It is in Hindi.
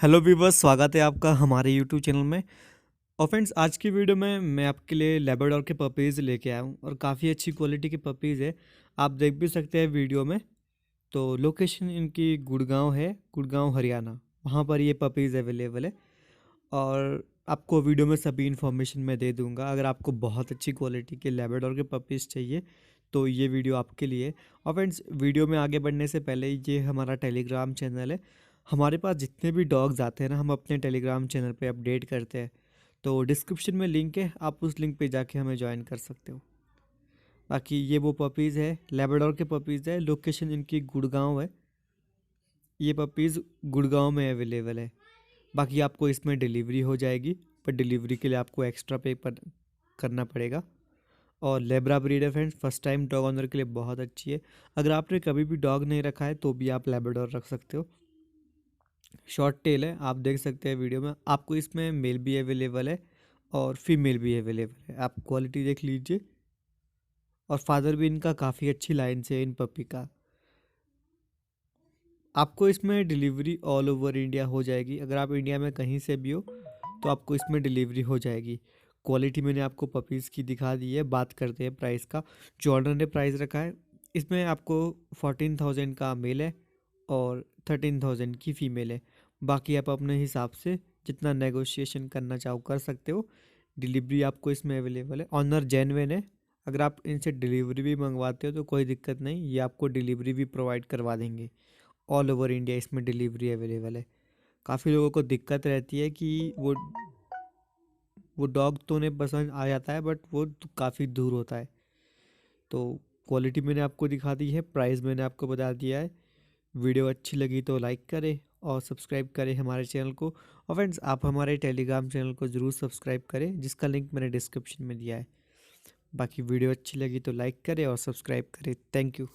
हेलो वीवर्स, स्वागत है आपका हमारे यूट्यूब चैनल में। और फ्रेंड्स, आज की वीडियो में मैं आपके लिए लेब्राडोर के पपीज़ लेके आया हूँ और काफ़ी अच्छी क्वालिटी के पपीज़ है। आप देख भी सकते हैं वीडियो में। तो लोकेशन इनकी गुड़गांव है, गुड़गांव हरियाणा। वहाँ पर ये पपीज़ अवेलेबल है और आपको वीडियो में सभी इन्फॉर्मेशन मैं दे दूँगा। अगर आपको बहुत अच्छी क्वालिटी के लेब्राडोर के पपीज़ चाहिए तो ये वीडियो आपके लिए है। और फ्रेंड्स, वीडियो में आगे बढ़ने से पहले ये हमारा टेलीग्राम चैनल है। हमारे पास जितने भी डॉग्स आते हैं ना, हम अपने टेलीग्राम चैनल पे अपडेट करते हैं। तो डिस्क्रिप्शन में लिंक है, आप उस लिंक पे जाके हमें ज्वाइन कर सकते हो। बाकी ये वो पपीज़ है, लेब्राडोर के पपीज़ है। लोकेशन इनकी गुड़गांव है। ये पपीज़ गुड़गांव में अवेलेबल है। बाकी आपको इसमें डिलीवरी हो जाएगी, पर डिलीवरी के लिए आपको एक्स्ट्रा पे पर करना पड़ेगा। और लेब्रा ब्रीड है friends, first time dog owner के लिए बहुत अच्छी है। अगर आपने कभी भी डॉग नहीं रखा है तो भी आप लेब्राडोर रख सकते हो। शॉर्ट टेल है, आप देख सकते हैं वीडियो में। आपको इसमें मेल भी अवेलेबल है और फीमेल भी अवेलेबल है। आप क्वालिटी देख लीजिए। और फादर भी इनका काफ़ी अच्छी लाइन से है इन पपी का। आपको इसमें डिलीवरी ऑल ओवर इंडिया हो जाएगी। अगर आप इंडिया में कहीं से भी हो तो आपको इसमें डिलीवरी हो जाएगी। क्वालिटी मैंने आपको पपीज़ की दिखा दी है। बात करते हैं प्राइस का। जो ऑनर ने प्राइस रखा है, इसमें आपको 14,000 का मेल है और 13,000 की फ़ीमेल है। बाकी आप अपने हिसाब से जितना नेगोशिएशन करना चाहो कर सकते हो। डिलीवरी आपको इसमें अवेलेबल है। ऑनर जेन्युइन है। अगर आप इनसे डिलीवरी भी मंगवाते हो तो कोई दिक्कत नहीं, ये आपको डिलीवरी भी प्रोवाइड करवा देंगे। ऑल ओवर इंडिया इसमें डिलीवरी अवेलेबल है। काफ़ी लोगों को दिक्कत रहती है कि वो डॉग तो उन्हें पसंद आ जाता है बट वो तो काफ़ी दूर होता है। तो क्वालिटी मैंने आपको दिखा दी है, प्राइस मैंने आपको बता दिया है। वीडियो अच्छी लगी तो लाइक करें और सब्सक्राइब करें हमारे चैनल को। और फ्रेंड्स, आप हमारे टेलीग्राम चैनल को ज़रूर सब्सक्राइब करें, जिसका लिंक मैंने डिस्क्रिप्शन में दिया है। बाकी वीडियो अच्छी लगी तो लाइक करें और सब्सक्राइब करें। Thank you.